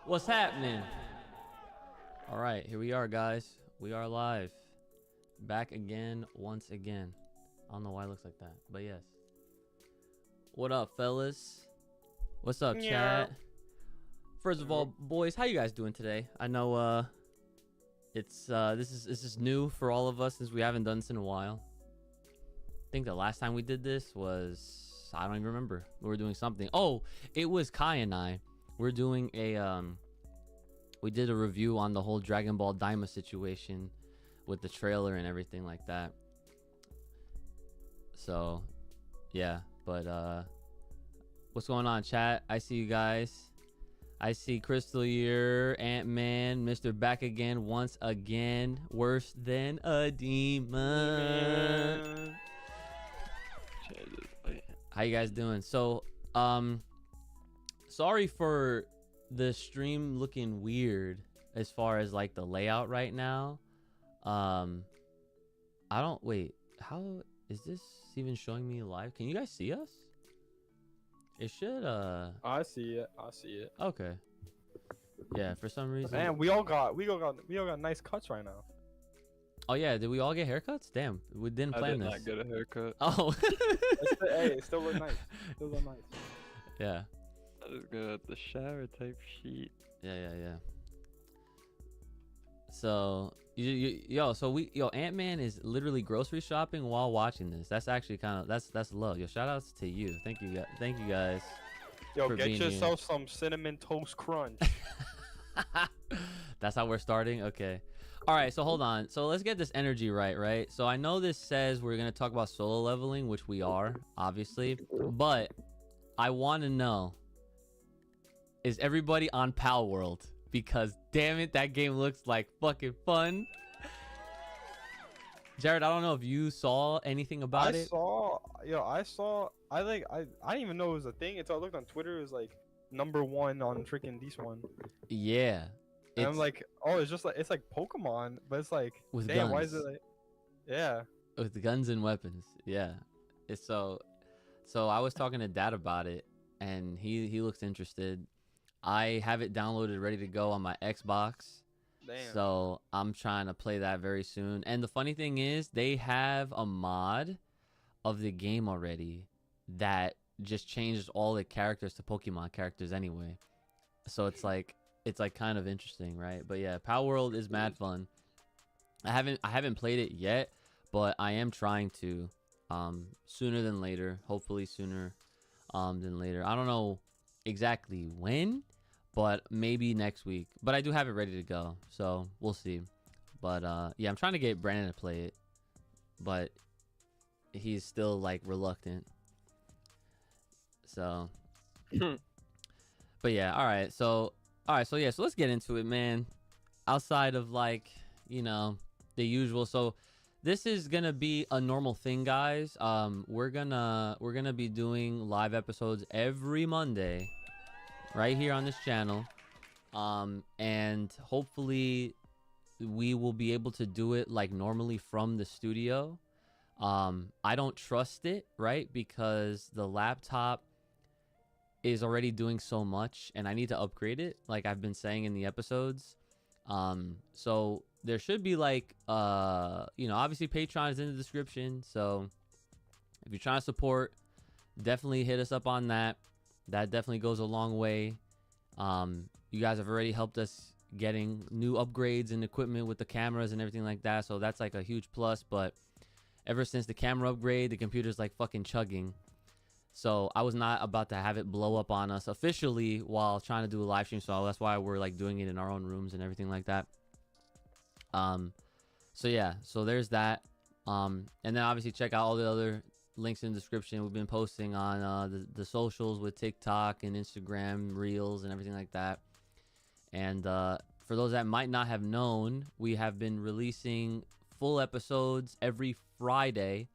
What's happening? All right, here we are, guys. We are live. Back again, once again. I don't know why it looks like that, but yes. What up, fellas? What's up, chat? First of all, boys, how you guys doing today? I know this is new for all of us since we haven't done this in a while. I think the last time we did this was, I don't even remember. We were doing something. Oh, it was Kai and I. We're doing a we did a review on the whole Dragon Ball Daima situation with the trailer and everything like that. So, yeah, but what's going on, chat? I see you guys. I see Crystal Year, Ant-Man, Mr. Back Again once again, worse than a demon. How you guys doing? So, sorry for the stream looking weird as far as like the layout right now. I don't, wait, how is this even showing me live? Can you guys see us? It should I see it. Okay. Yeah, for some reason. Man, we all got nice cuts right now. Oh yeah, did we all get haircuts? Damn, we didn't plan this. I did not get a haircut. Oh. Hey, it still look nice. Yeah. I just got the shower type sheet. Yeah. So Ant-Man is literally grocery shopping while watching this. That's actually kind of that's love. Yo, shout outs to you. Thank you guys. Yo, get yourself some cinnamon toast crunch. That's how we're starting. Okay. All right, so hold on. So let's get this energy right? So I know this says we're going to talk about solo leveling, which we are, obviously. But I want to know, is everybody on Pal World? Because damn it, that game looks like fucking fun. Jared, I don't know if you saw anything about it. I didn't even know it was a thing until I looked on Twitter. It was like #1 on freaking this one. Yeah. And I'm like, oh, it's like Pokemon, but it's like, with damn, guns. why is it like, yeah. With guns and weapons. Yeah. It's so I was talking to Dad about it, and he looks interested. I have it downloaded, ready to go on my Xbox. Damn. So I'm trying to play that very soon. And the funny thing is, they have a mod of the game already that just changes all the characters to Pokemon characters anyway. So it's like kind of interesting, right? But yeah, Pal World is mad fun. I haven't played it yet, but I am trying to sooner than later. Hopefully sooner than later. I don't know exactly when, but maybe next week. But I do have it ready to go, so we'll see. But yeah, I'm trying to get Brandon to play it, but he's still like reluctant. So but yeah, all right, so let's get into it, man. Outside of like, you know, the usual. So this is gonna be a normal thing, guys. We're gonna be doing live episodes every Monday right here on this channel, and hopefully we will be able to do it like normally from the studio. I don't trust it, right? Because the laptop is already doing so much and I need to upgrade it, like I've been saying in the episodes. So there should be like you know, obviously Patreon is in the description, so if you're trying to support, definitely hit us up on that. That definitely goes a long way. You guys have already helped us getting new upgrades and equipment with the cameras and everything like that, so that's like a huge plus. But ever since the camera upgrade, the computer's like fucking chugging. So I was not about to have it blow up on us officially while trying to do a live stream. So that's why we're like doing it in our own rooms and everything like that. So yeah, so there's that. And then obviously check out all the other links in the description. We've been posting on the socials with TikTok and Instagram Reels and everything like that. And for those that might not have known, we have been releasing full episodes every Friday,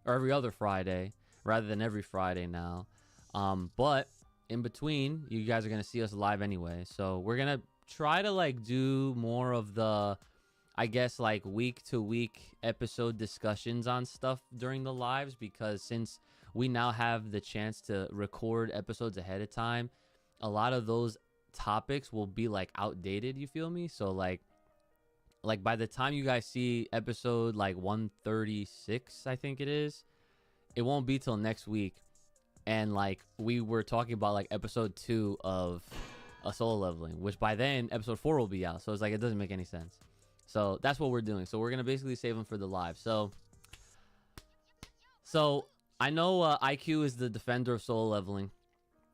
or every other Friday, rather than every Friday now. But in between, you guys are gonna see us live anyway, so we're gonna try to like do more of the, I guess, like week to week episode discussions on stuff during the lives, because since we now have the chance to record episodes ahead of time, a lot of those topics will be like outdated, you feel me? So like by the time you guys see episode like 136, I think it is, it won't be till next week. And like we were talking about like episode 2 of a solo leveling, which by then episode 4 will be out. So it's like it doesn't make any sense. So that's what we're doing. So we're gonna basically save them for the live. So I know IQ is the defender of solo leveling.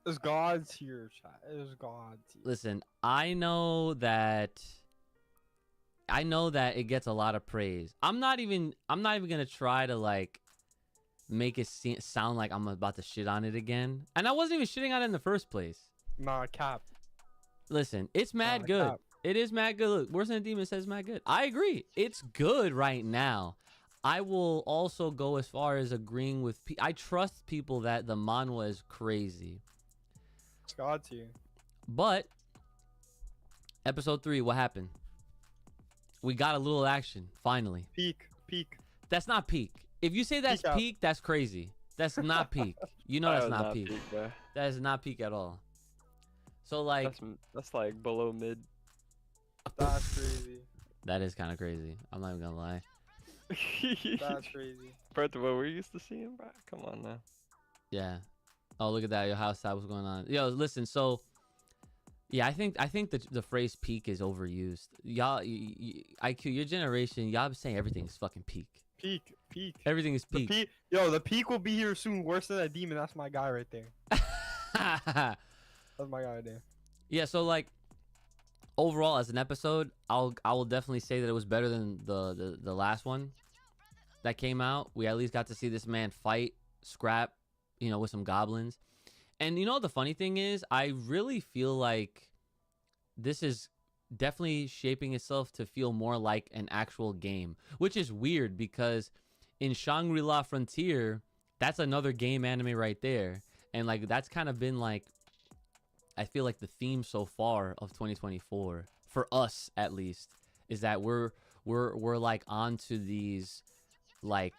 There's gods here, chat. There's gods here. Listen, I know that it gets a lot of praise. I'm not even gonna try to like make it sound like I'm about to shit on it again. And I wasn't even shitting on it in the first place. Nah, cap. Listen, it's mad good. Cap. It is mad good. Look, Worse Than a Demon says mad good. I agree. It's good right now. I will also go as far as agreeing with I trust people that the manhwa is crazy. There's gods here. But episode 3, what happened? We got a little action finally. Peak. That's not peak. If you say that's peak, that's crazy. That's not peak. You know that's not peak. Bro. That is not peak at all. So like that's like below mid. That's crazy. that is kind of crazy. I'm not even gonna lie. That's crazy. Compared to what we're used to seeing, bro. Come on now. Yeah. Oh, look at that. Your house side. What's going on? Yo, listen. So, yeah, I think the phrase peak is overused. Y'all, IQ, your generation, y'all be saying everything is fucking peak. Peak. Everything is peak. The peak will be here soon. Worse Than a Demon. That's my guy right there. That's my guy right there. Yeah. So like, overall, as an episode, I will definitely say that it was better than the last one that came out. We at least got to see this man fight, scrap, with some goblins. And the funny thing is, I really feel like this is definitely shaping itself to feel more like an actual game, which is weird because in Shangri-La Frontier, that's another game anime right there. And like that's kind of been like, I feel like the theme so far of 2024 for us at least is that we're like onto these like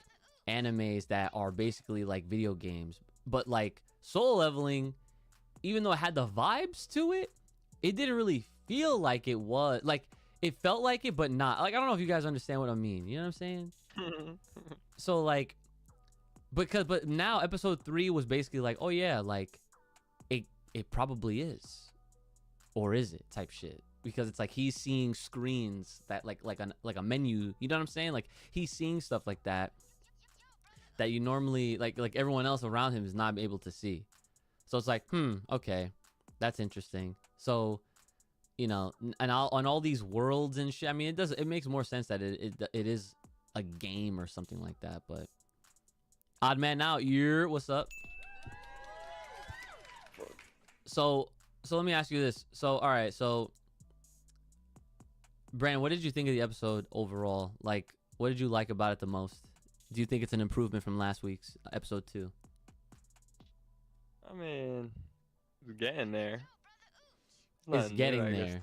animes that are basically like video games, but like Solo Leveling, even though it had the vibes to it, it didn't really feel like it was. Like it felt like it, but not. Like I don't know if you guys understand what I mean. You know what I'm saying? So like, but now episode 3 was basically like, oh yeah, like it probably is, or is it type shit, because it's like he's seeing screens that like a menu. You know what I'm saying? Like he's seeing stuff like that you normally like everyone else around him is not able to see. So it's like, okay, that's interesting. So, and on all these worlds and shit, I mean, it makes more sense that it is a game or something like that. But Odd Man Out, what's up? So let me ask you this. So all right, so Brandon, what did you think of the episode overall? Like, what did you like about it the most? Do you think it's an improvement from last week's episode 2? I mean, it's getting there. It's getting there.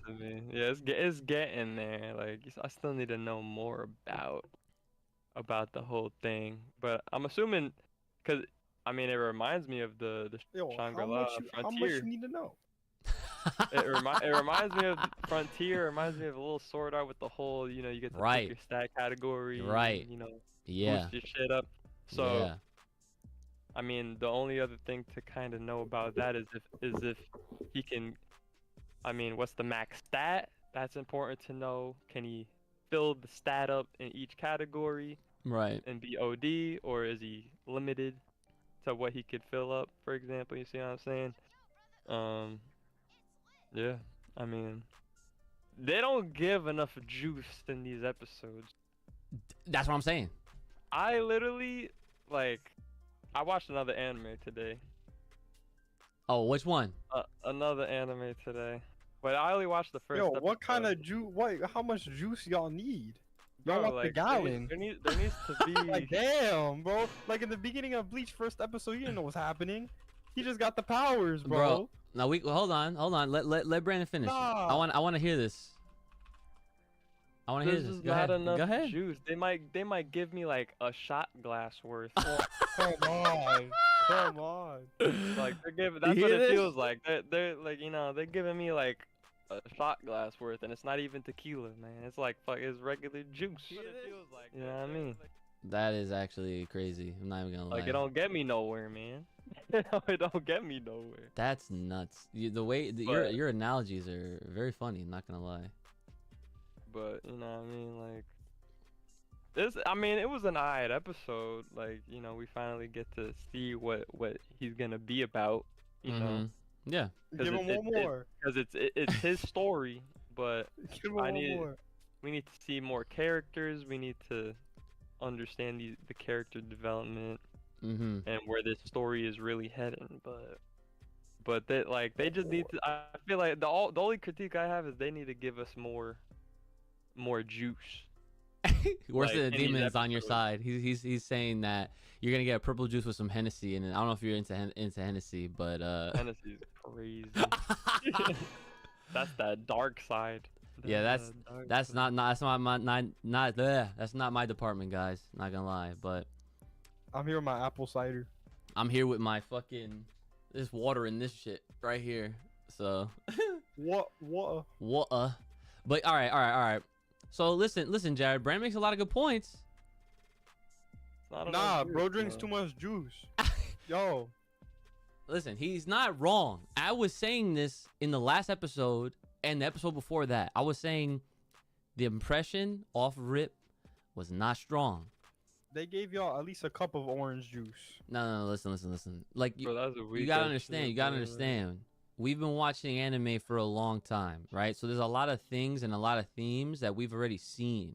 Yeah, it's getting there. Like I still need to know more about the whole thing, but I'm assuming, because I mean, it reminds me of the Shangri-La Frontier. How much you need to know? It reminds me of Frontier. It reminds me of a little sword art with the whole, you get to pick your stat category. Right. Boost your shit up. So, yeah. I mean, the only other thing to kind of know about that is if he can. I mean, what's the max stat? That's important to know. Can he fill the stat up in each category? Right. And be OD, or is he limited to what he could fill up? For example, you see what I'm saying? Yeah. I mean, they don't give enough juice in these episodes. That's what I'm saying. I literally, I watched another anime today. Oh, which one? Another anime today. But I only watched the first episode. What kind of juice? How much juice y'all need? Y'all want the gallon. There needs to be... Like, damn, bro. Like, in the beginning of Bleach first episode, you didn't know what's happening. He just got the powers, bro. Now, hold on. Let Brandon finish. Nah. I want to hear this. I want to hear There's this. just Go not ahead. enough Go ahead. juice. They might give me like a shot glass worth. Come on. Come on. Like they're giving. You That's what hear it this? feels like. They're like they're giving me like a shot glass worth, and it's not even tequila, man. It's like fuck, it's regular juice. That's what it feels like. You know what I mean? That is actually crazy. I'm not even gonna lie. Like it don't get me nowhere, man. It don't get me nowhere. That's nuts. The way But- your analogies are very funny. I'm not gonna lie. But you know what I mean, like this. I mean, it was an alright episode. Like we finally get to see what he's gonna be about. You know, Mhm. Yeah. Give him one more. because it's his story, but Give him I one need- more. we need to see more characters. We need to understand the character development Mhm. and where this story is really heading. But they just need to. I feel like the only critique I have is they need to give us more juice. Worse Like, than in the these demon is on your episodes. side. He's saying that you're gonna get purple juice with some Hennessy, and I don't know if you're into Hennessy, but Hennessy's crazy. That's that dark side. Yeah, That's that dark that's side. that's not my department, guys. Not gonna lie, but I'm here with my apple cider. I'm here with my fucking this water and this shit right here. So What? but all right. So listen, Jared. Brand makes a lot of good points. Not enough Nah, juice, bro drinks bro. too much juice. Yo, Listen, he's not wrong. I was saying this in the last episode and the episode before that. I was saying the impression off rip was not strong. they gave y'all at least a cup of orange juice. No, listen. Like Bro, that was a you weak gotta ass understand. shit, You gotta bro. understand. We've been watching anime for a long time, right? So there's a lot of things and a lot of themes that we've already seen,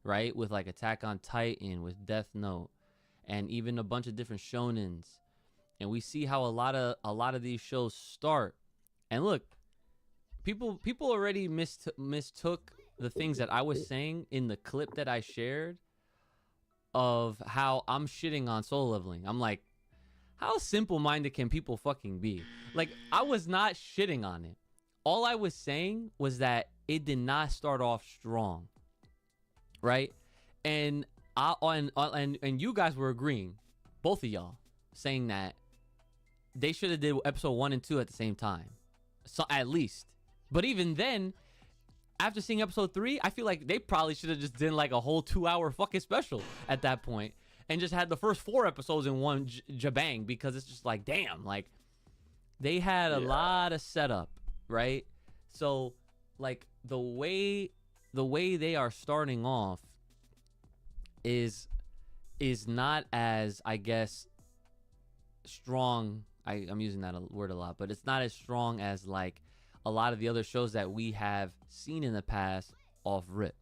right? With like Attack on Titan, with Death Note, and even a bunch of different shonens. And we see how a lot of these shows start. And look, people already mistook the things that I was saying in the clip that I shared of how I'm shitting on Soul Leveling. I'm like, how simple-minded can people fucking be? Like, I was not shitting on it. All I was saying was that it did not start off strong, right? And and you guys were agreeing, both of y'all, saying that they should have did episode 1 and 2 at the same time, so at least. But even then, after seeing episode 3, I feel like they probably should have just done like a whole 2-hour fucking special at that point. And just had the first 4 episodes in one jabang, because it's just like, damn, like they had a lot of setup, right? So like the way they are starting off is not as, I guess, strong. I'm using that word a lot, but it's not as strong as like a lot of the other shows that we have seen in the past off rip.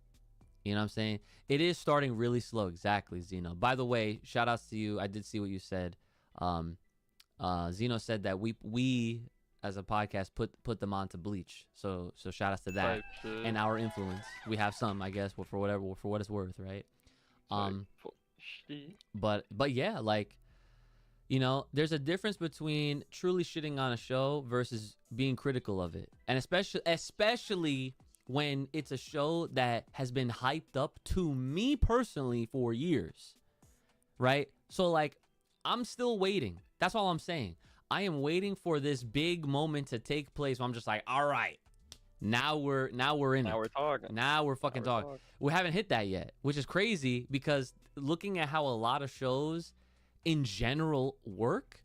You know what I'm saying? It is starting really slow. Exactly, Zeno. By the way, shout outs to you. I did see what you said. Zeno said that we as a podcast put them on to Bleach. So shout outs to that. Type shit. And our influence. We have some, I guess, for what it's worth, right? Shit. But yeah, like, you know, there's a difference between truly shitting on a show versus being critical of it. And especially when it's a show that has been hyped up to me personally for years, right? So like, I'm still waiting. That's all I'm saying. I am waiting for this big moment to take place where I'm just like, all right, now we're in Now it. we're talking. Now we're fucking Now we're talking. We haven't hit that yet, which is crazy, because looking at how a lot of shows in general work,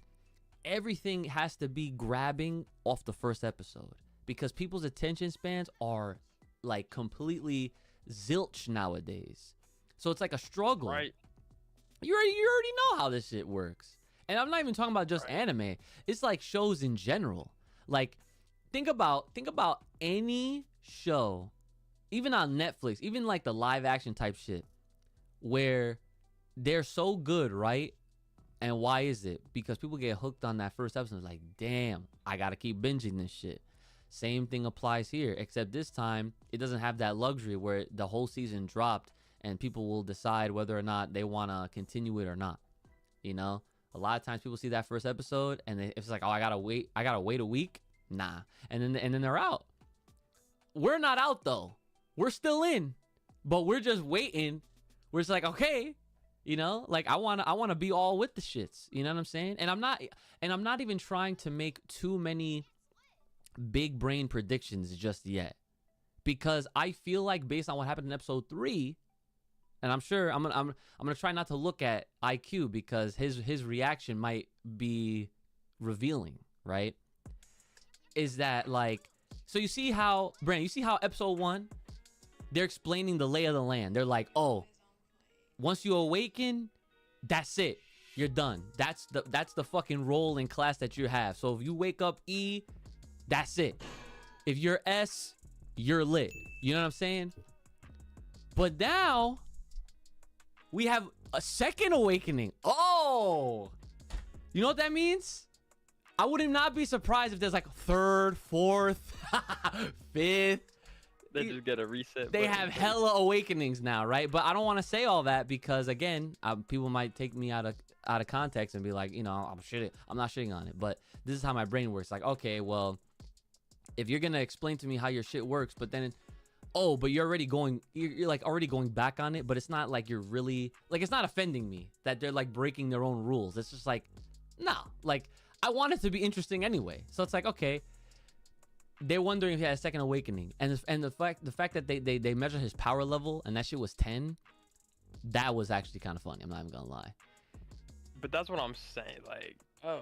everything has to be grabbing off the first episode, because people's attention spans are like completely zilch nowadays. So it's like a struggle. Right. You already know how this shit works. And I'm not even talking about just anime. It's like shows in general. Like, think about any show, even on Netflix, even like the live action type shit, where they're so good, right? And why is it? Because people get hooked on that first episode. It's like, damn, I gotta keep binging this shit. Same thing applies here, except this time it doesn't have that luxury where the whole season dropped and people will decide whether or not they want to continue it or not. You know, a lot of times people see that first episode and it's like, oh, I gotta wait a week. Nah, and then they're out. We're not out though. We're still in. but we're just waiting. We're just like, okay, you know, like I wanna be all with the shits. You know what I'm saying? And I'm not even trying to make too many big brain predictions just yet, because I feel like based on what happened in episode 3, and I'm sure I'm gonna try not to look at IQ because his reaction might be revealing, right? Is that like, so you see how, Brandon, you see how episode 1, they're explaining the lay of the land. They're like, oh, once you awaken, that's it. You're done. That's the fucking role in class that you have. So if you wake up E, that's it. If you're S, you're lit. You know what I'm saying? But now we have a second awakening. Oh, you know what that means? I would not be surprised if there's like 3rd, 4th, 5th. They just get a reset. They button. have hella awakenings now, right? But I don't want to say all that because again, people might take me out of context and be like, you know, I'm not shitting on it. But this is how my brain works. Like, okay, well, if you're gonna explain to me how your shit works, but then, but you're already you're like already going back on it. But it's not like you're really like, it's not offending me that they're like breaking their own rules. It's just like, no, like I want it to be interesting anyway. So it's like, okay. They're wondering if he had a second awakening, and the fact that they measure his power level and that shit was 10, that was actually kind of funny. I'm not even gonna lie. But that's what I'm saying. Like, oh,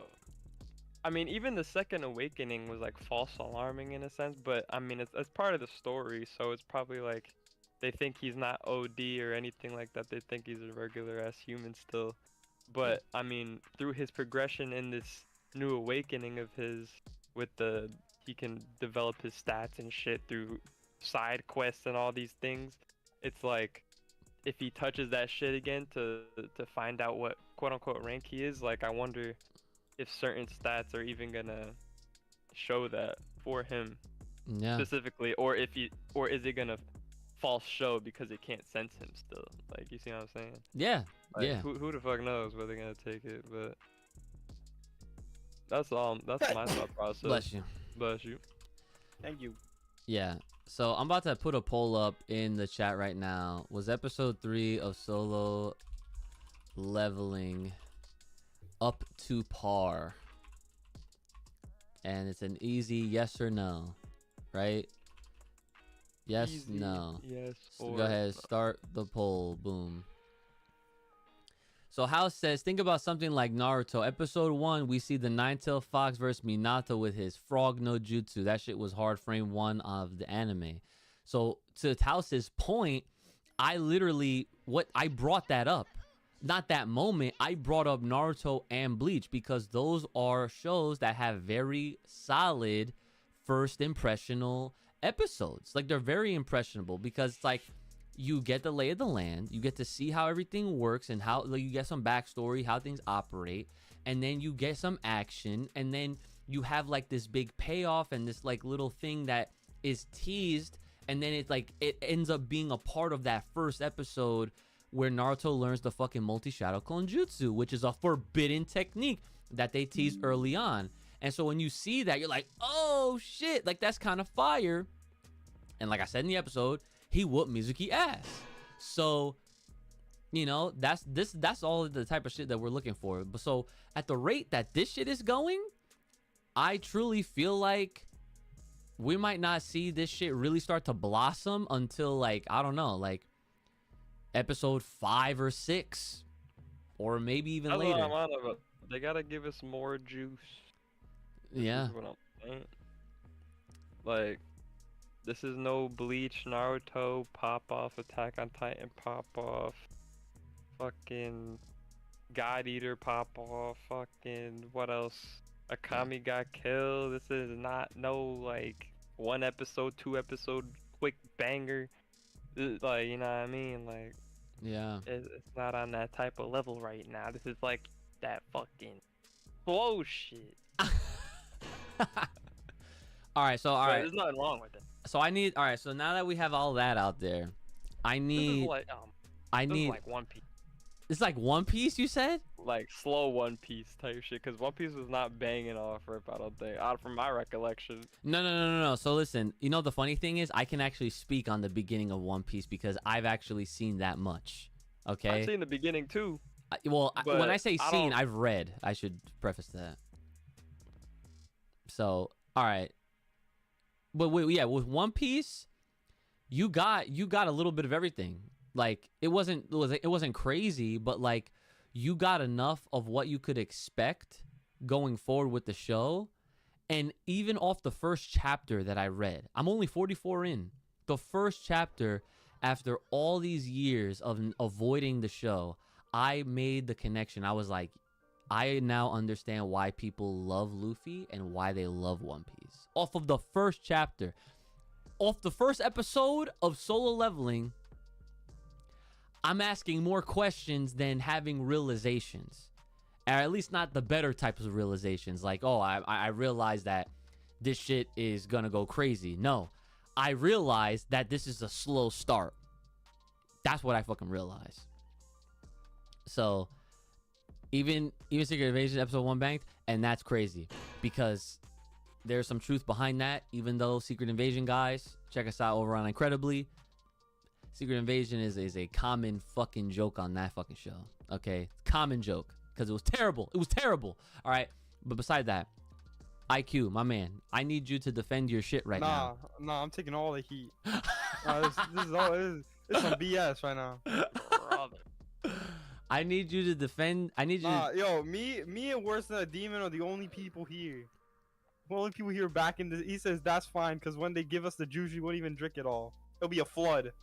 I mean, even the second awakening was like false alarming in a sense. But I mean, it's part of the story, so it's probably like they think he's not OD or anything like that. They think he's a regular ass human still. But I mean, through his progression in this new awakening of his, with the he can develop his stats and shit through side quests and all these things. It's like if he touches that shit again to find out what quote unquote rank he is, like I wonder if certain stats are even gonna show that for him specifically, or is it gonna false show because it can't sense him still? Like, you see what I'm saying? Yeah. Like, yeah. Who the fuck knows where they're gonna take it? But that's all. That's my thought process. Bless you. Bless you. Thank you. Yeah. So I'm about to put a poll up in the chat right now. Was episode 3 of Solo Leveling up to par? And it's an easy yes or no, right? Yes, Easy, no. Yes. So Or go ahead, start the poll. Boom. So House says, think about something like Naruto. Episode 1, we see the Nine-Tailed Fox versus Minato with his frog no jutsu. That shit was hard frame 1 of the anime. So to House's point, I brought that up. Not that moment. I brought up Naruto and Bleach because those are shows that have very solid first impressional episodes. Like, they're very impressionable because it's like, you get the lay of the land, you get to see how everything works and how, like, you get some backstory, how things operate, and then you get some action, and then you have like this big payoff and this like little thing that is teased, and then it's like it ends up being a part of that first episode where Naruto learns the fucking multi-shadow clone jutsu, which is a forbidden technique that they teased early on. And so when you see that, you're like, oh shit, like that's kind of fire. And like I said in the episode, he whooped Mizuki ass. So, you know, that's all the type of shit that we're looking for. But so at the rate that this shit is going, I truly feel like we might not see this shit really start to blossom until, like, I don't know, like episode 5 or 6, or maybe even That's later. what I'm on about. They gotta give us more juice. Yeah. This is what I'm saying. Like, this is no Bleach, Naruto pop off, Attack on Titan pop off, fucking God Eater pop off, fucking what else? Akami got killed. This is not no like 1 episode, 2 episode quick banger. Like, you know what I mean? Like, Yeah. it's not on that type of level right now. This is like that fucking flow shit. All right, so all right. There's nothing wrong with it. So I need, all right, so now that we have all that out there, I This need is like I this need is like One Piece. It's like One Piece, you said? like slow One Piece type shit. Cause One Piece was not banging off rip. I don't think, out from my recollection. No. So listen, you know the funny thing is, I can actually speak on the beginning of One Piece because I've actually seen that much. Okay. I've seen the beginning too. When I say I seen, don't- I've read. I should preface that. So, all right. But yeah, with One Piece, you got a little bit of everything. Like it wasn't crazy, but like you got enough of what you could expect going forward with the show. And even off the first chapter that I read, I'm only 44 in. The first chapter, after all these years of avoiding the show, I made the connection. I was like, I now understand why people love Luffy and why they love One Piece. Off of the first chapter, off the first episode of Solo Leveling, I'm asking more questions than having realizations. Or at least not the better types of realizations. Like, oh, I realized that this shit is gonna go crazy. No, I realized that this is a slow start. That's what I fucking realized. So, even Secret Invasion episode 1 banked, and that's crazy because there's some truth behind that. Even though Secret Invasion guys, check us out over on Incredibly. Secret Invasion is a common fucking joke on that fucking show. Okay, common joke because it was terrible. It was terrible. All right, but beside that, IQ, my man, I need you to defend your shit right now. Nah, I'm taking all the heat. This is all. It's some BS right now. Brother. I need you to defend. I need you. Yo, me and Worse Than a Demon are the only people here. The only people here back in the. He says that's fine because when they give us the juice, we won't even drink it all. It'll be a flood.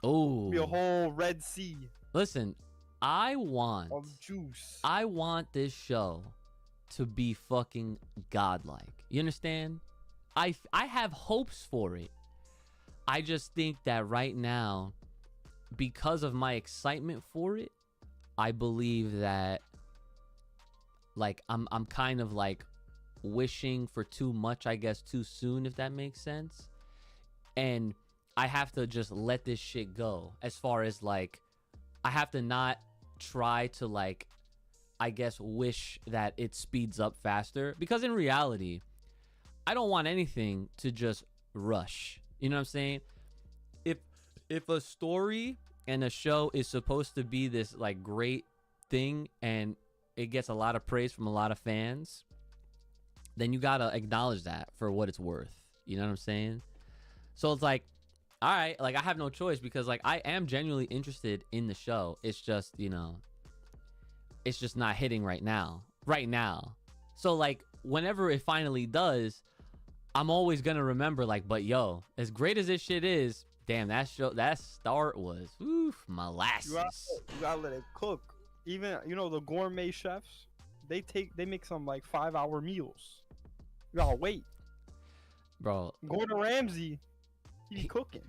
Oh, It'll be a whole Red Sea listen, I want this show to be fucking godlike. You understand? I have hopes for it. I just think that right now, because of my excitement for it, I believe that like I'm kind of like wishing for too much, I guess, too soon, if that makes sense. And I have to just let this shit go, as far as like I have to not try to like, I guess, wish that it speeds up faster, because in reality, I don't want anything to just rush. You know what I'm saying? If a story and a show is supposed to be this like great thing and it gets a lot of praise from a lot of fans, then you gotta acknowledge that for what it's worth. You know what I'm saying? So it's like, all right, like I have no choice, because like I am genuinely interested in the show. It's just, you know, it's just not hitting right now. So like whenever it finally does, I'm always gonna remember like, but yo, as great as this shit is, damn, that start was molasses. You gotta let it cook. Even the gourmet chefs, they make some like 5-hour meals. You gotta wait. Bro, Gordon Ramsay, he cooking.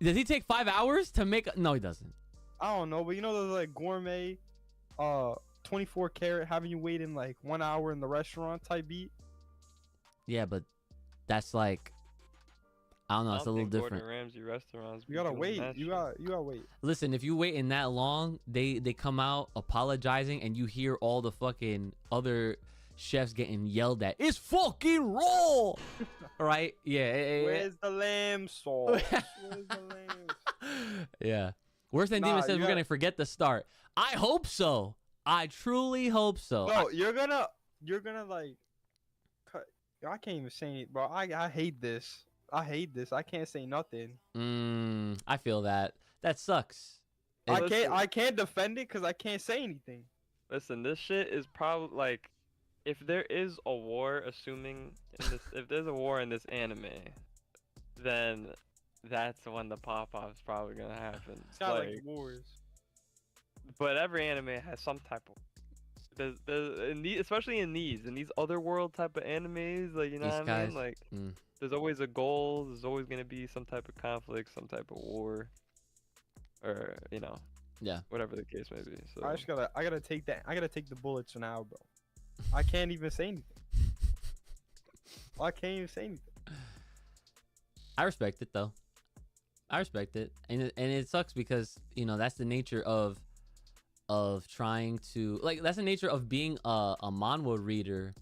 Does he take 5 hours to make? No, he doesn't. I don't know, but those like gourmet, 24 karat, having you wait in like 1 hour in the restaurant type beat. Yeah, but that's like, I don't know. It's a little different. Gordon Ramsay restaurants. You gotta be doing wait. that You shit. gotta wait. Listen, if you wait in that long, they come out apologizing, and you hear all the fucking other chefs getting yelled at. It's fucking raw, right? Yeah. Where's the lamb sauce? Where's the lamb? Yeah. Worse Than Demon says we're gonna forget the start. I hope so. I truly hope so. No, you're gonna like. Cut. I can't even say it, bro. I hate this. I can't say nothing. I feel that. That sucks. I can't defend it because I can't say anything. Listen, this shit is probably like, if there is a war, assuming if there's a war in this anime, then that's when the pop-off's probably gonna happen. It's not like wars. But every anime has some type of. Especially in these other world type of animes, like, you know These what I mean? guys, Like, there's always a goal. There's always gonna be some type of conflict, some type of war, or Yeah. whatever the case may be. So I gotta take that. I gotta take the bullets for now, bro. I can't even say anything. I can't even say anything. I respect it though. I respect it, and it sucks because that's the nature of of trying to like that's the nature of being a manhwa reader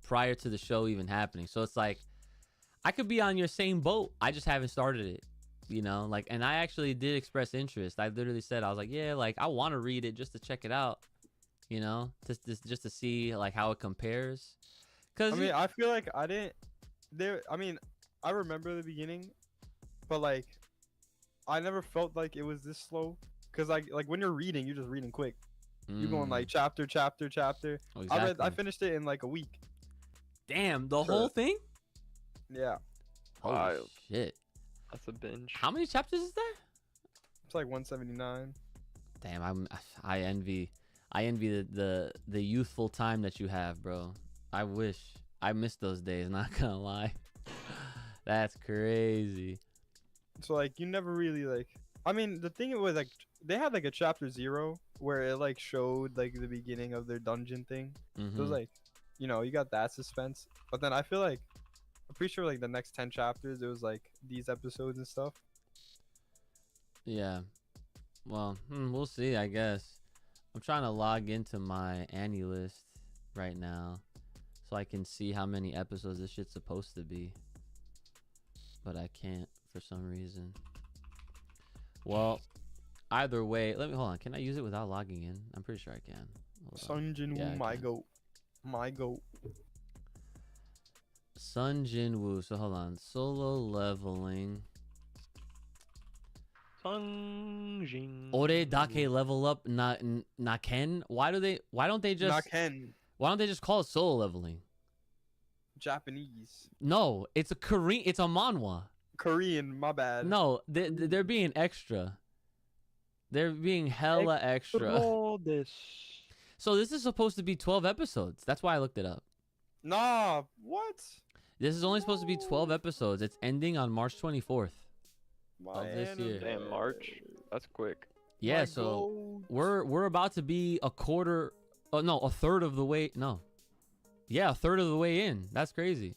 prior to the show even happening. So it's like I could be on your same boat. I just haven't started it, you know? Like, and I actually did express interest. I literally said, I was like, yeah, like I want to read it just to check it out, you know, just to see like how it compares. Cause I mean, I feel like I didn't. There. I mean, I remember the beginning, but like, I never felt like it was this slow. Cause like when you're reading, you're just reading quick. You're going like chapter. Oh, I exactly. finished it in like a week. Damn, the Sure. whole thing? Yeah, Holy Wild. shit. That's a binge. How many chapters is there? it's like 179. Damn, I envy the youthful time that you have, bro. I wish I missed those days, not gonna lie. That's crazy. So like you never really like. I mean, the thing was like they had like a chapter 0 where it like showed like the beginning of their dungeon thing. So it was Mhm. like, you know, you got that suspense. But then I feel like I'm pretty sure like the next 10 chapters it was like these episodes and stuff. Yeah. Well, we'll see, I guess. I'm trying to log into my Annie list right now so I can see how many episodes this shit's supposed to be. But I can't for some reason. Well, either way, let me hold on. Can I use it without logging in? I'm pretty sure I can. Hold on. Sun Jinwoo, Yeah, I my can. goat. My goat. Sun Jinwoo. So hold on. Solo leveling. Sunjin. Ore Dake level up Naken. Why don't they just call it solo leveling? Japanese. No, it's a Korean. It's a manhwa. Korean, my bad. No, they're being extra. They're being hella extra. Roll this. So this is supposed to be 12 episodes. That's why I looked it up. Nah, what? This is only supposed to be 12 episodes. It's ending on March 24th. My this year. Damn, March. That's quick. Yeah, My so goat. we're about to be a third of the way. No. Yeah, a third of the way in. That's crazy.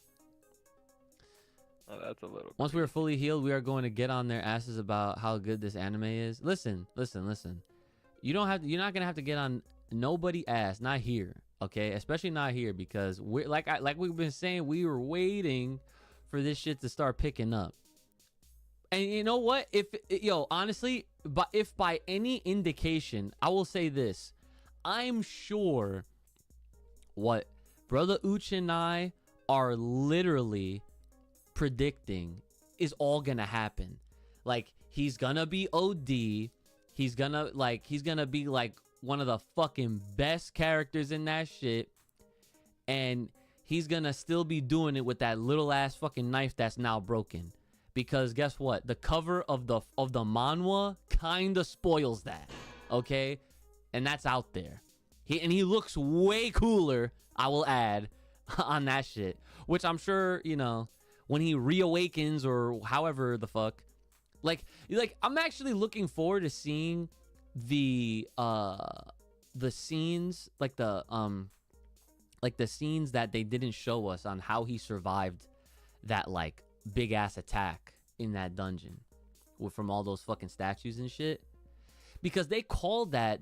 Oh, that's a little. Once we are fully healed, we are going to get on their asses about how good this anime is. Listen. You're not going to have to get on nobody ass, not here, okay? Especially not here because we're like we've been saying, we were waiting for this shit to start picking up. And you know what? Honestly, but if by any indication, I will say this. I'm sure what Brother Uch and I are literally predicting is all gonna happen. Like, he's gonna be OD. He's gonna be like one of the fucking best characters in that shit. And he's gonna still be doing it with that little ass fucking knife that's now broken. Because guess what? The cover of the manhwa kinda spoils that. Okay? And that's out there. He looks way cooler, I will add, on that shit. Which I'm sure, when he reawakens or however the fuck. Like I'm actually looking forward to seeing the scenes, like the scenes that they didn't show us on how he survived that like big ass attack in that dungeon from all those fucking statues and shit. Because they called that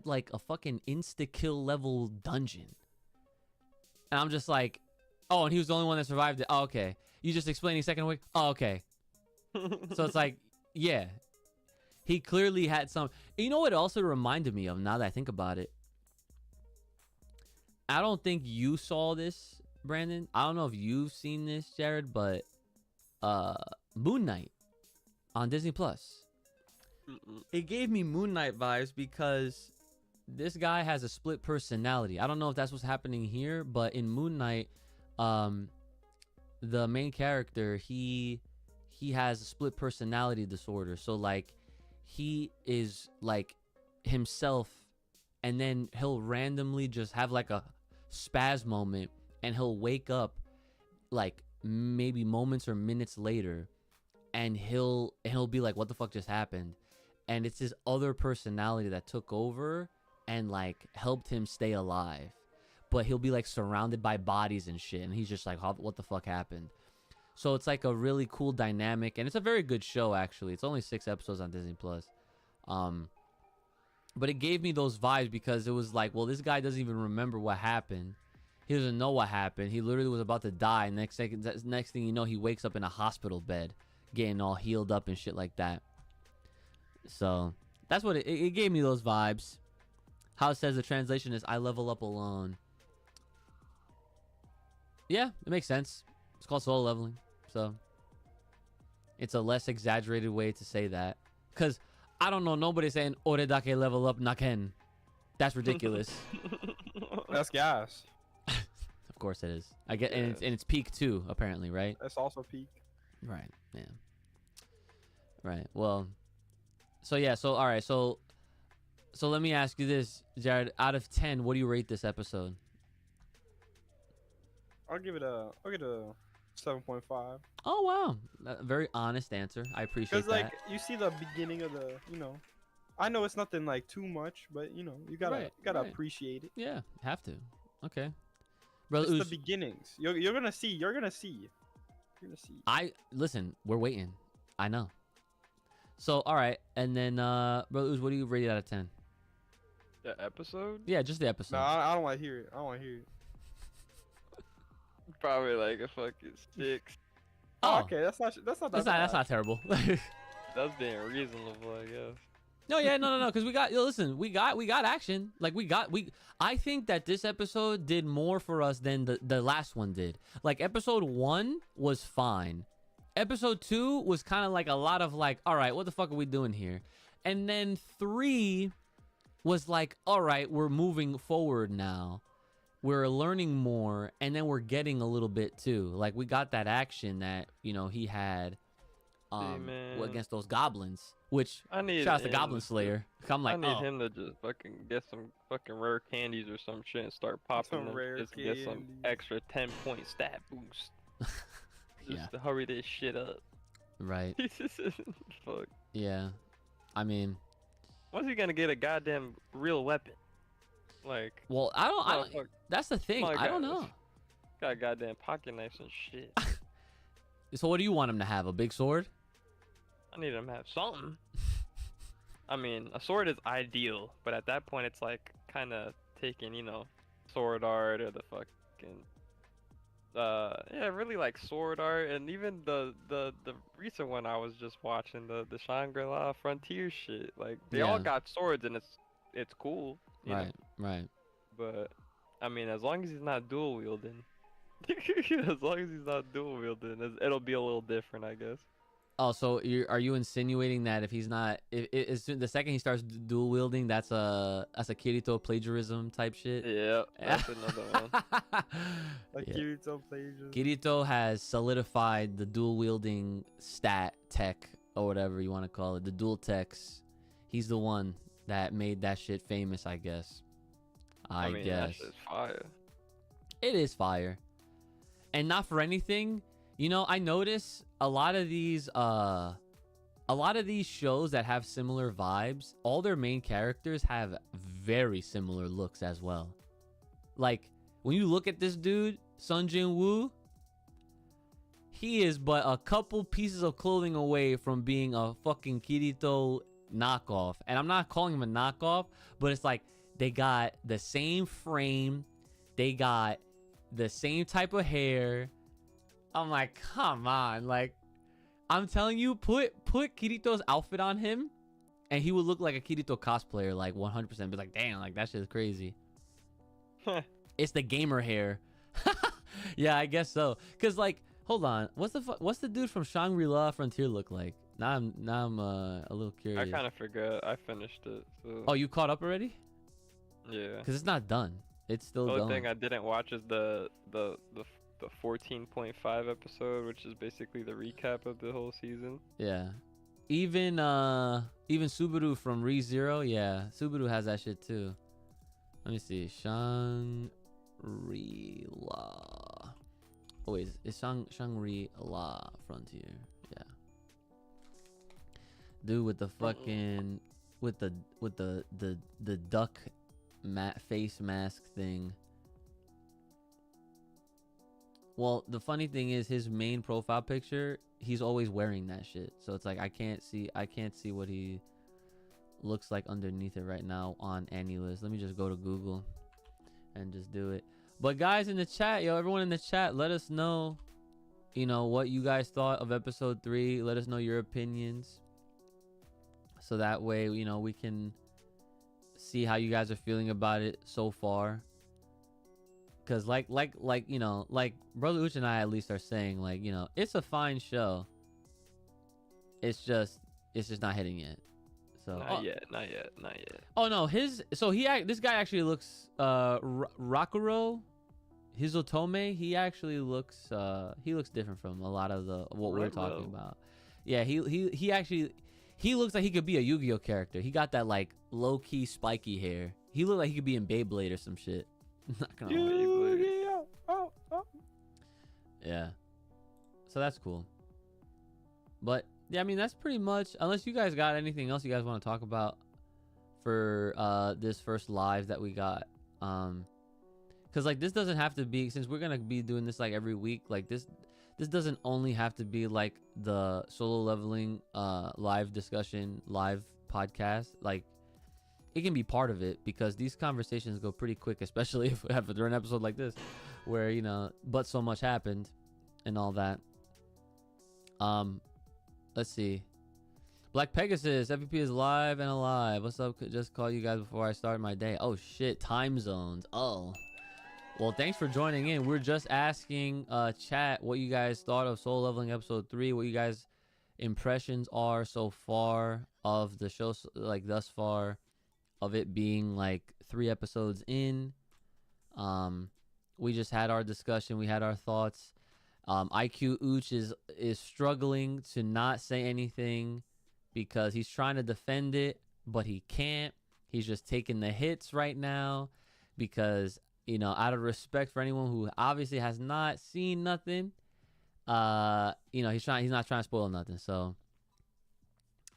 like a fucking insta-kill level dungeon. And I'm just like, oh, and he was the only one that survived it. Oh, okay. You just explained a second week? Oh, okay. So it's like, yeah. He clearly had some... You know what it also reminded me of, now that I think about it? I don't think you saw this, Brandon. I don't know if you've seen this, Jared, but Moon Knight on Disney Plus. It gave me Moon Knight vibes because this guy has a split personality. I don't know if that's what's happening here, but in Moon Knight, the main character, he has a split personality disorder. So like he is like himself, and then he'll randomly just have like a spaz moment, and he'll wake up like maybe moments or minutes later, and he'll be like, what the fuck just happened? And it's his other personality that took over and like helped him stay alive. But he'll be like surrounded by bodies and shit, and he's just like, what the fuck happened? So it's like a really cool dynamic, and it's a very good show actually. It's only 6 episodes on Disney Plus. But it gave me those vibes because it was like, well, this guy doesn't even remember what happened. He doesn't know what happened. He literally was about to die. Next thing you know, he wakes up in a hospital bed, getting all healed up and shit like that. So that's what it gave me, those vibes. How it says the translation is, I level up alone. Yeah, it makes sense. It's called solo leveling. So it's a less exaggerated way to say that. Because I don't know nobody saying, ore dake level up naken. That's ridiculous. That's gas. Of course it is. I get, Yeah. and it's peak too, apparently, right? That's also peak. Right. Yeah. Right. Well. So yeah. So all right. So let me ask you this, Jared. Out of 10, what do you rate this episode? I'll give it a 7.5. Oh wow, a very honest answer. I appreciate Because like that. you see the beginning of the, I know it's nothing like too much, but you gotta Right. appreciate it. Yeah, have to. Okay. Brother It's the Ooze, beginnings. You're gonna see. You're gonna see. listen, we're waiting. I know. So all right, and then Brother Ooze, what do you rate it out of 10? The episode? Yeah, just the episode. No, I don't want to hear it. I don't want to hear it. Probably like a fucking 6. Oh, okay. That's not that That's bad. not terrible. That's being reasonable, I guess. No, yeah, no, because we got action. Like I think that this episode did more for us than the last one did. Like episode 1 was fine. Episode 2 was kind of like a lot of like, all right, what the fuck are we doing here? And then 3 was like, all right, we're moving forward now. We're learning more, and then we're getting a little bit too. Like we got that action that, he had man. against those goblins, which I need shouts to him Goblin to- Slayer. I'm like, I need oh. him to just fucking get some fucking rare candies or some shit and start popping Some them rare just to get some candies. extra 10-point stat boost. Just Yeah. to hurry this shit up. Right. Fuck. Yeah. I mean, When's he gonna get a goddamn real weapon? Like, well, I don't. motherfucker That's the thing. my I don't God. know. got goddamn pocket knives and shit. So, what do you want him to have? A big sword? I need him to have something. I mean, a sword is ideal, but at that point, it's like kind of taking, sword art or the fucking, yeah, really like sword art, and even the recent one I was just watching, the Shangri-La Frontier shit. Like they all Yeah. got swords, and it's cool, you know? Right. But I mean, as long as he's not dual wielding, it'll be a little different, I guess. Oh, so are you insinuating that if he's not, as soon, the second he starts dual wielding, that's a Kirito plagiarism type shit? Yeah, that's another one. Like Yeah. Kirito plays. Kirito has solidified the dual wielding stat tech or whatever you want to call it, the dual techs. He's the one that made that shit famous, I guess. I mean, guess that shit's fire. it is fire, and not for anything. I notice a lot of these shows that have similar vibes, all their main characters have very similar looks as well. Like when you look at this dude, Sun Jin Woo, he is but a couple pieces of clothing away from being a fucking Kirito knockoff. And I'm not calling him a knockoff, but it's like they got the same frame, they got the same type of hair. I'm like, come on. Like, I'm telling you, put Kirito's outfit on him, and he would look like a Kirito cosplayer, like 100%. Be like, damn, like that shit is crazy. It's the gamer hair. Yeah, I guess so. Cause like, hold on, what's the dude from Shangri-La Frontier look like? Now I'm a little curious. I kind of forgot. I finished it. So. Oh, you caught up already? Yeah. Cause it's not done. It's still The only going. thing I didn't watch is the 14.5 episode, which is basically the recap of the whole season. Yeah. Even Subaru from ReZero, yeah. Subaru has that shit too. Let me see. Shangri-La. Oh wait, it's Shangri-La Frontier. Yeah. Dude with the fucking with the duck face mask thing. Well, the funny thing is his main profile picture, he's always wearing that shit. So it's like I can't see what he looks like underneath it right now on AniList. Let me just go to Google and just do it. But guys in the chat, yo, everyone in the chat, let us know, you know, what you guys thought of episode 3. Let us know your opinions, so that way, you know, we can see how you guys are feeling about it so far. Cause like you know, like Brother Uch and I at least are saying, like, you know, it's a fine show. It's just not hitting yet. So Not yet. oh no, this guy actually looks Rakuro Hizotome. He actually looks different from a lot of what we're talking about. Yeah, he actually looks like he could be a Yu-Gi-Oh character. He got that like low key spiky hair. He looked like he could be in Beyblade or some shit. Not gonna lie. Yu-Gi-Oh! Oh. Yeah. So that's cool. But yeah, I mean, that's pretty much, unless you guys got anything else you guys want to talk about for this first live that we got. Cause like this doesn't have to be, since we're gonna be doing this like every week, like this doesn't only have to be like the Solo Leveling live discussion, live podcast. Like it can be part of it, because these conversations go pretty quick, especially if we have during an episode like this where, you know, but so much happened and all that. Let's see. Black Pegasus, FVP is live and alive. What's up? Just call you guys before I start my day. Oh shit, time zones. Oh, well, thanks for joining in. We're just asking chat what you guys thought of Soul Leveling episode 3, what you guys impressions are so far of the show, like thus far, of it being like 3 episodes in. We just had our discussion, we had our thoughts. IQ Ooch is struggling to not say anything because he's trying to defend it, but he can't. He's just taking the hits right now because, you know, out of respect for anyone who obviously has not seen nothing, you know, he's not trying to spoil nothing. So,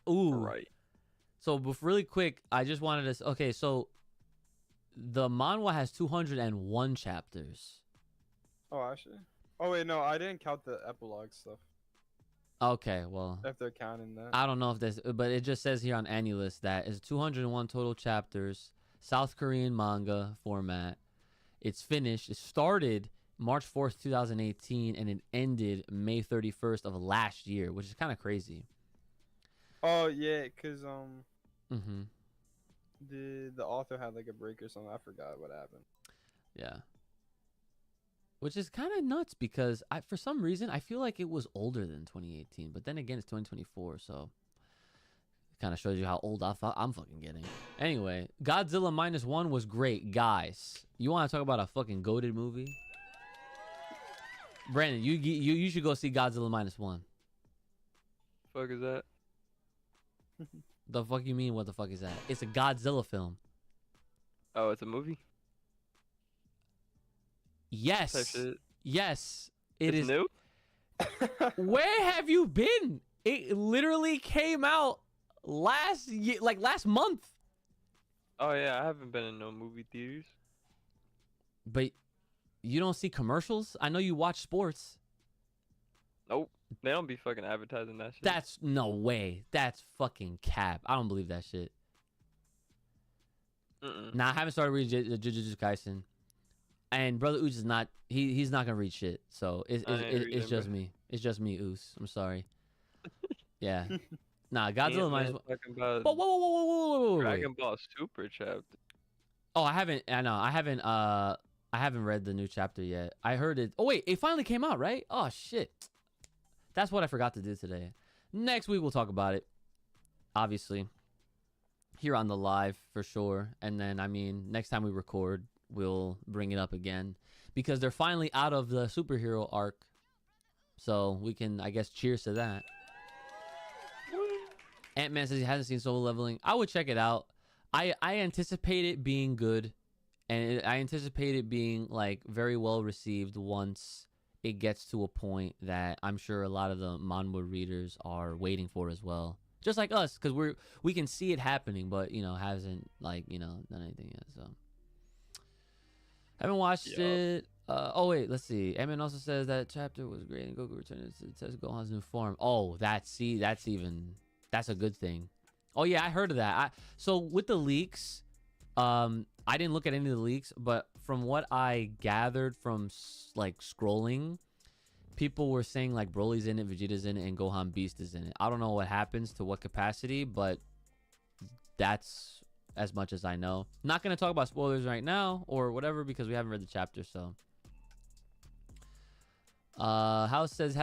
ooh, Right. So, really quick, I just wanted to. Okay, so the manhwa has 201 chapters. Oh, actually. Oh wait, no, I didn't count the epilogue stuff. Okay, well, If they're counting that. I don't know if this, but it just says here on AniList that it's 201 total chapters, South Korean manga format. It's finished. It started March 4th, 2018, and it ended May 31st of last year, which is kind of crazy. Oh yeah, cause Mm-hmm. the author had like a break or something. I forgot what happened. Yeah. Which is kind of nuts because for some reason I feel like it was older than 2018, but then again it's 2024, so it kind of shows you how old I'm fucking getting. Anyway, Godzilla -1 was great, guys. You want to talk about a fucking goated movie? Brandon, you should go see Godzilla -1. Fuck is that? The fuck you mean? What the fuck is that? It's a Godzilla film. Oh, it's a movie. Type Yes, shit. yes, it It's is. new. Where have you been? It literally came out last year, like last month. Oh yeah, I haven't been in no movie theaters. But you don't see commercials? I know you watch sports. Nope. They don't be fucking advertising that shit. That's no way. That's fucking cap. I don't believe that shit. Nah, I haven't started reading Jujutsu Kaisen. And Brother Oos is not, he's not gonna read shit. So it's just me. It's just me, Oos. I'm sorry. Yeah. Nah, Godzilla Man, -1. talking about Whoa. Dragon Ball Super chapter. Oh, I haven't read the new chapter yet. I heard it. Oh wait, it finally came out, right? Oh shit. That's what I forgot to do today. Next week we'll talk about it. Obviously. Here on the live for sure. And then I mean, next time we record, we'll bring it up again because they're finally out of the superhero arc. So we can, I guess, cheers to that. Ant-Man says he hasn't seen Solo Leveling. I would check it out. I anticipate it being good, and I anticipate it being like very well received once it gets to a point that I'm sure a lot of the manhwa readers are waiting for as well. Just like us, because we can see it happening, but hasn't done anything yet. So haven't watched it. Oh wait, let's see. Ant-Man also says that chapter was great and Goku returned to test Gohan's new form. Oh, that's a good thing. Oh yeah, I heard of that. So with the leaks, I didn't look at any of the leaks, but from what I gathered from like scrolling, people were saying like Broly's in it, Vegeta's in it, and Gohan Beast is in it. I don't know what happens to what capacity, but that's as much as I know. Not gonna talk about spoilers right now or whatever because we haven't read the chapter. So, House says he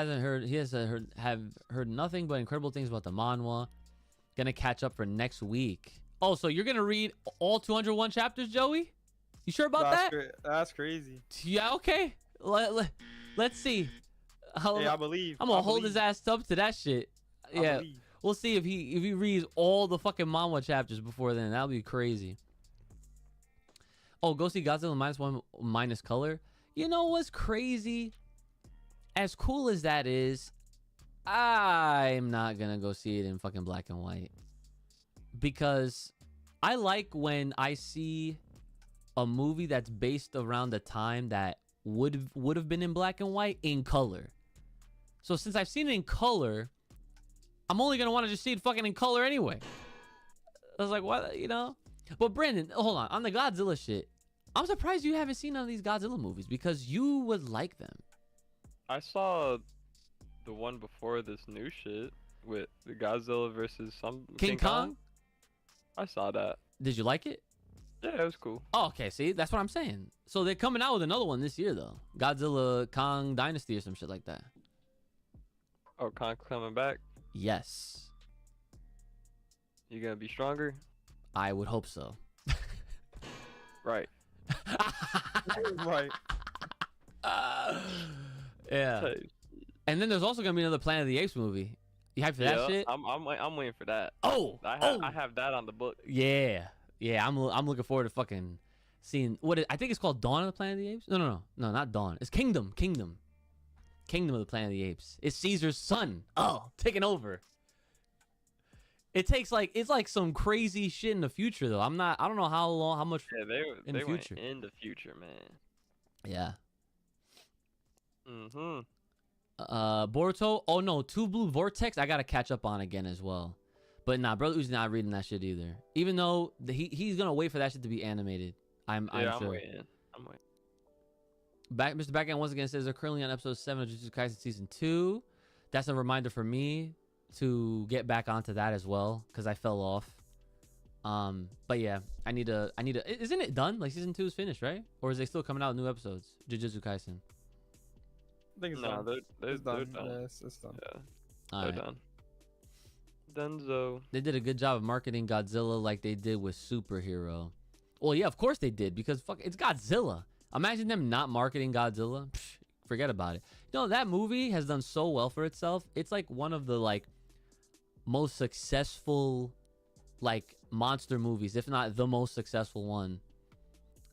hasn't heard nothing but incredible things about the manhwa. Gonna catch up for next week. Oh, so you're gonna read all 201 chapters, Joey? You sure about that? That's crazy. Yeah, okay. Let's see. Hey, I believe. I'm gonna hold his ass up to that shit. Yeah, believe. we'll see if he reads all the fucking manhwa chapters before then. That'll be crazy. Oh, go see Godzilla -1 minus color. You know what's crazy? As cool as that is, I'm not gonna go see it in fucking black and white because I like when I see a movie that's based around the time that would have been in black and white in color. So since I've seen it in color, I'm only gonna want to just see it fucking in color anyway. I was like, what, you know? But Brandon, hold on the Godzilla shit. I'm surprised you haven't seen none of these Godzilla movies because you would like them. I saw the one before this new shit with the Godzilla versus some King Kong? I saw that. Did you like it? Yeah, it was cool. Oh, okay. See, that's what I'm saying. So they're coming out with another one this year though. Godzilla Kong Dynasty or some shit like that. Oh, Kong coming back? Yes. You gonna be stronger? I would hope so. Right. Right. Yeah. Hey, And then there's also gonna be another Planet of the Apes movie. You hyped for that shit? I'm waiting for that. Oh, I have that on the book. yeah. I'm looking forward to fucking seeing I think it's called Dawn of the Planet of the Apes. No, not Dawn. It's Kingdom of the Planet of the Apes. It's Caesar's son. Oh, taking over. It's like some crazy shit in the future though. I don't know how much. Yeah, in they the went future. in the future, man. Yeah. Mm-hmm. Boruto. Oh no, Two Blue Vortex. I gotta catch up on again as well. But nah, Brother Uzi's not reading that shit either. Even though he's gonna wait for that shit to be animated. I'm sure. I'm waiting. Mr. Backend once again says they're currently on episode 7 of Jujutsu Kaisen season 2. That's a reminder for me to get back onto that as well because I fell off. But yeah, I need to. Isn't it done? Like season 2 is finished, right? Or is they still coming out with new episodes? Jujutsu Kaisen. I think it's No, done. they're done. done. Yeah, it's done. Yeah, All they're right. done. Dunzo. They did a good job of marketing Godzilla like they did with Superhero. Well, yeah, of course they did because fuck, it's Godzilla. Imagine them not marketing Godzilla. Psh, forget about it. You know, that movie has done so well for itself. It's like one of the like most successful like monster movies, if not the most successful one.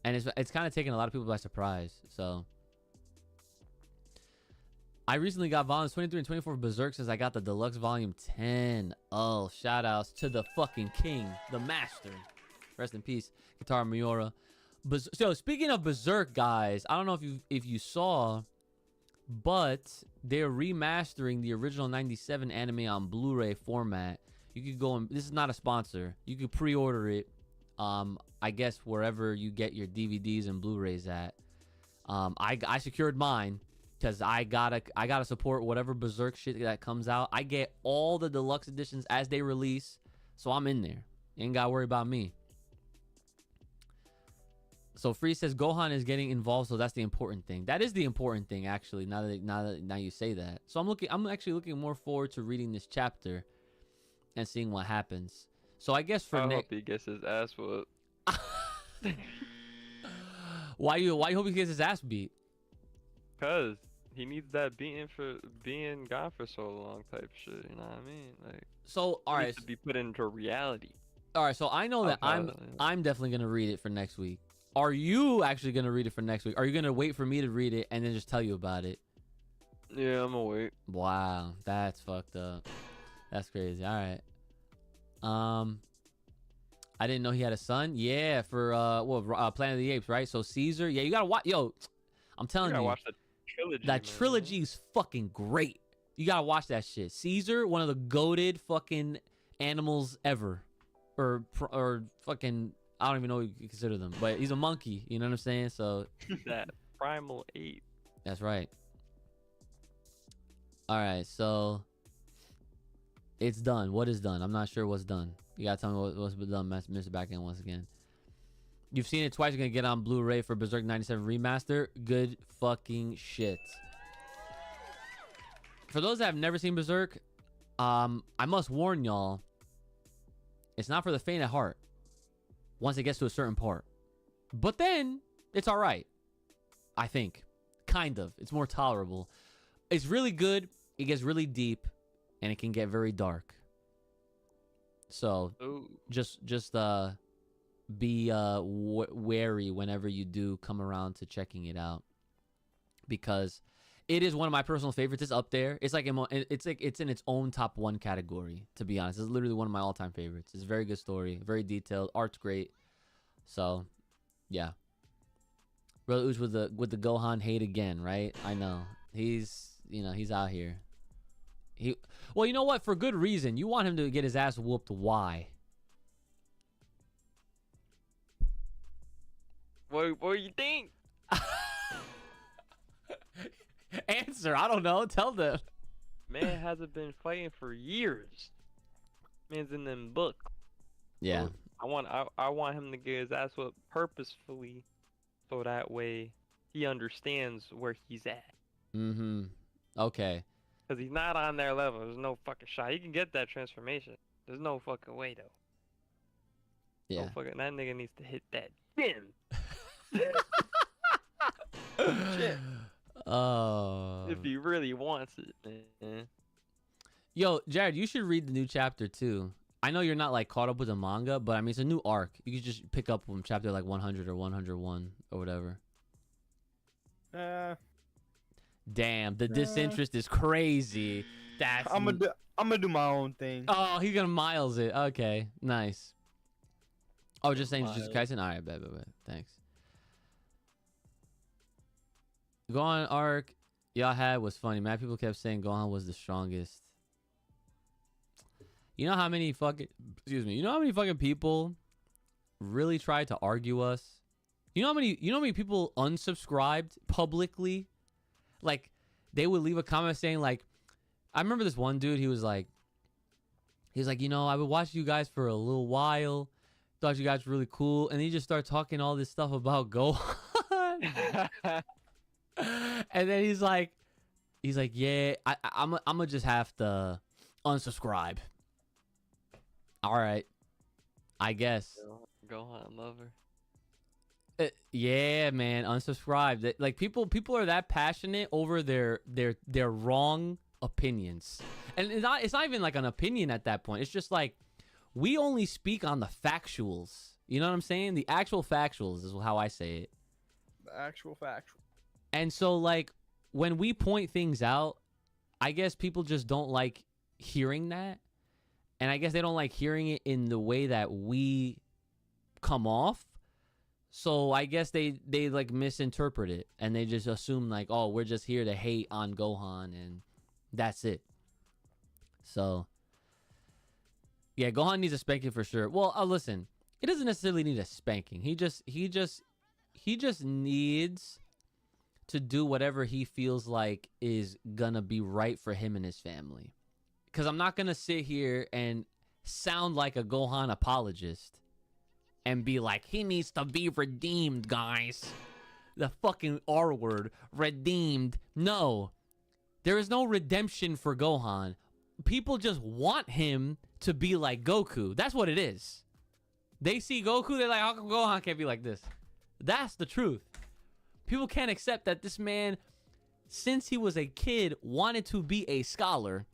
And it's kind of taken a lot of people by surprise. So I recently got volumes 23 and 24 of Berserk since I got the deluxe volume 10. Oh, shout outs to the fucking king, the master. Rest in peace, Kitaro Miura. So speaking of Berserk, guys, I don't know if you saw, but they're remastering the original 97 anime on Blu-ray format. You could go and this is not a sponsor. You could pre-order it. I guess wherever you get your DVDs and Blu-rays at. I secured mine. Because I gotta support whatever Berserk shit that comes out. I get all the deluxe editions as they release, so I'm in there. You ain't gotta worry about me. So Free says Gohan is getting involved, so that's the important thing. That is the important thing, actually. Now you say that, so I'm actually looking more forward to reading this chapter and seeing what happens. So I guess for I Nick, hope he gets his ass whooped. why you hope he gets his ass beat? Cause he needs that beating for being gone for so long type shit. You know what I mean? Like, So all it right. needs to be put into reality. All right, so I know that Okay. I'm definitely gonna read it for next week. Are you actually gonna read it for next week? Are you gonna wait for me to read it and then just tell you about it? Yeah, I'm gonna wait. Wow, that's fucked up. That's crazy. All right. I didn't know he had a son. Yeah, for Planet of the Apes, right? So Caesar. Yeah, you gotta watch. Yo, I'm telling You gotta you, watch the trilogy. that man. trilogy is fucking great. You gotta watch that shit. Caesar, one of the goated fucking animals ever. or fucking, I don't even know what you consider them, but he's a monkey. You know what I'm saying? So That primal ape. that's right. All right, so it's done. What is done? I'm not sure what's done. You gotta tell me what's been done, Mr. Backend, once again. You've seen it twice. You're gonna get on Blu-ray for Berserk 97 Remaster. Good fucking shit. For those that have never seen Berserk, I must warn y'all, it's not for the faint of heart once it gets to a certain part. But then, it's alright. I think. Kind of. It's more tolerable. It's really good. It gets really deep. And it can get very dark. So, Ooh. just be wary whenever you do come around to checking it out. Because it is one of my personal favorites. It's up there. It's in its own top 1 category, to be honest. It's literally one of my all-time favorites. It's a very good story, very detailed, art's great. So, yeah. Brother Ooch with the Gohan hate again, right? I know. He's out here. Well, you know what? For good reason. You want him to get his ass whooped. Why? What do you think? Answer. I don't know. Tell them. Man hasn't been fighting for years. Man's in them books. Yeah. So I want him to get his ass whooped purposefully, so that way he understands where he's at. Mm-hmm. Okay. Because he's not on their level. There's no fucking shot. He can get that transformation. There's no fucking way, though. Yeah. No fucking, that nigga needs to hit that gym. Shit. Oh. If he really wants it, man. Yo, Jared, you should read the new chapter too. I know you're not like caught up with the manga, but I mean it's a new arc. You could just pick up from chapter like 100 or 101 or whatever. Damn, the disinterest is crazy. I'm gonna do my own thing. Oh, he's gonna Miles it. Okay, nice. Oh, just saying Jujutsu Miles. Kaisen. All right, bet. Thanks. Gohan arc y'all had was funny. Man, people kept saying Gohan was the strongest. You know how many fucking people really tried to argue us? You know how many people unsubscribed publicly? Like, they would leave a comment saying like, I remember this one dude, he was like, you know, I would watch you guys for a little while, thought you guys were really cool, and he just started talking all this stuff about Gohan. And then he's like, yeah, I'm gonna just have to unsubscribe. All right, I guess. Gohan lover. Yeah, man, unsubscribe. Like people are that passionate over their wrong opinions, and it's not even like an opinion at that point. It's just like we only speak on the factuals. You know what I'm saying? The actual factuals is how I say it. The actual factual. And so, like, when we point things out, I guess people just don't like hearing that. And I guess they don't like hearing it in the way that we come off. So I guess they like misinterpret it. And they just assume, like, oh, we're just here to hate on Gohan. And that's it. So, yeah, Gohan needs a spanking for sure. Well, listen, he doesn't necessarily need a spanking. He just needs to do whatever he feels like is gonna be right for him and his family. Because I'm not gonna sit here and sound like a Gohan apologist and be like, he needs to be redeemed, guys. The fucking R word, redeemed. No, there is no redemption for Gohan. People just want him to be like Goku. That's what it is. They see Goku, they're like, how come Gohan can't be like this? That's the truth. People can't accept that this man, since he was a kid, wanted to be a scholar.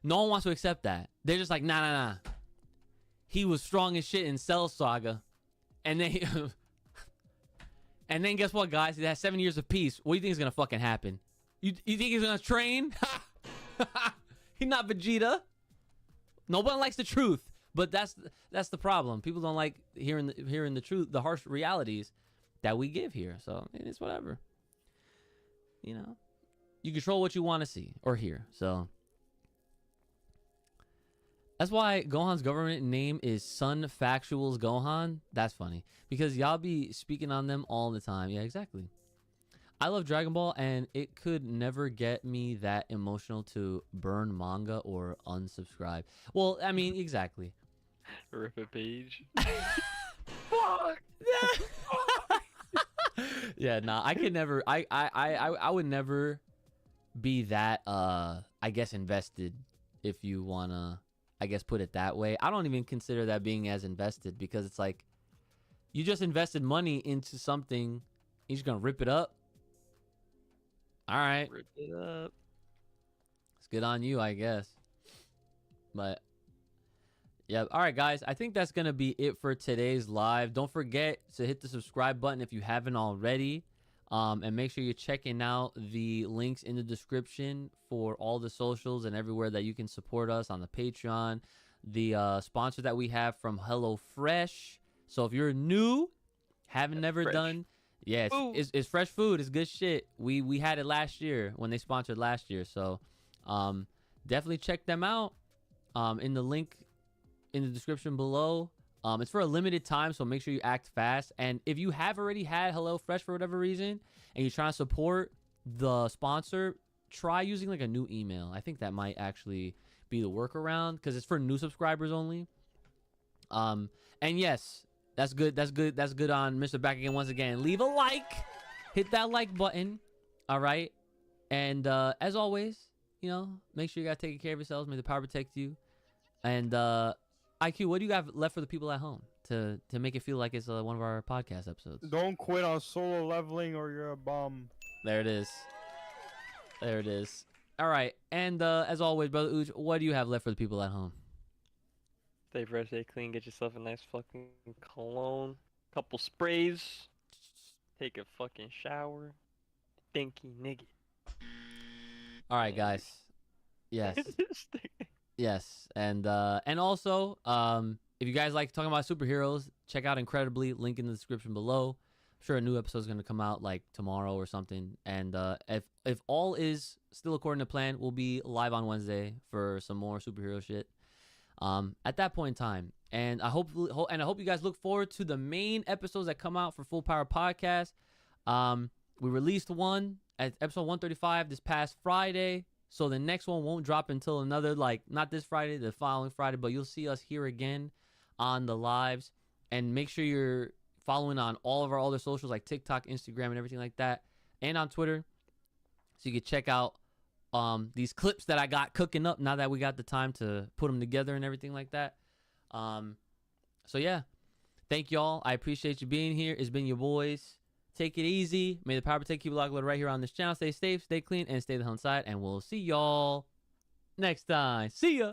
No one wants to accept that. They're just like, nah. He was strong as shit in Cell Saga. And then, and then guess what, guys? He has 7 years of peace. What do you think is going to fucking happen? You think he's going to train? He's not Vegeta. No one likes the truth. But that's the problem. People don't like hearing the truth, the harsh realities that we give here. So it's whatever. You know, you control what you want to see or hear. So, That's why Gohan's government name is Sun Factuals Gohan. That's funny because y'all be speaking on them all the time. Yeah, exactly. I love Dragon Ball, and it could never get me that emotional to burn manga or unsubscribe. Well, I mean, exactly. Rip a page. Fuck. Yeah, nah, I could never. I would never be that. I guess invested, if you wanna. I guess put it that way. I don't even consider that being as invested because it's like you just invested money into something. You're just gonna rip it up. All right, Rip it up. it's good on you, I guess. But yeah, all right, guys. I think that's gonna be it for today's live. Don't forget to hit the subscribe button if you haven't already. And make sure you're checking out the links in the description for all the socials and everywhere that you can support us on the Patreon. The sponsor that we have from HelloFresh. So if you're new, haven't never fresh. done, yeah, it's fresh food. It's good shit. We had it last year when they sponsored last year. So definitely check them out. In the link in the description below. It's for a limited time, so make sure you act fast. And if you have already had HelloFresh for whatever reason, and you're trying to support the sponsor, try using like a new email. I think that might actually be the workaround because it's for new subscribers only. And yes, that's good. That's good. That's good on Mr. Back Again once again. Leave a like, hit that like button. All right. And as always, you know, make sure you guys take care of yourselves. May the power protect you. And IQ, what do you have left for the people at home to make it feel like it's one of our podcast episodes? Don't quit on solo leveling or you're a bum. There it is. There it is. All right. And as always, Brother Ooch, what do you have left for the people at home? Stay fresh, stay clean, get yourself a nice fucking cologne, couple sprays, take a fucking shower. Stinky nigga. All right, guys. Yes. Yes. And also, if you guys like talking about superheroes, check out Incredibly, link in the description below. I'm sure a new episode is going to come out like tomorrow or something. And if all is still according to plan, we'll be live on Wednesday for some more superhero shit. At that point in time, and I hope you guys look forward to the main episodes that come out for Full Power Podcast. We released one at episode 135 this past Friday, so the next one won't drop until another, like, not this Friday, the following Friday, but you'll see us here again on the lives. And make sure you're following on all of our other socials like TikTok, Instagram, and everything like that, and on Twitter, so you can check out these clips that I got cooking up now that we got the time to put them together and everything like that. So yeah, thank y'all. I appreciate you being here. It's been your boys. Take it easy. May the power protect, keep it locked right here on this channel. Stay safe, stay clean, and stay the hell inside. And we'll see y'all next time. See ya.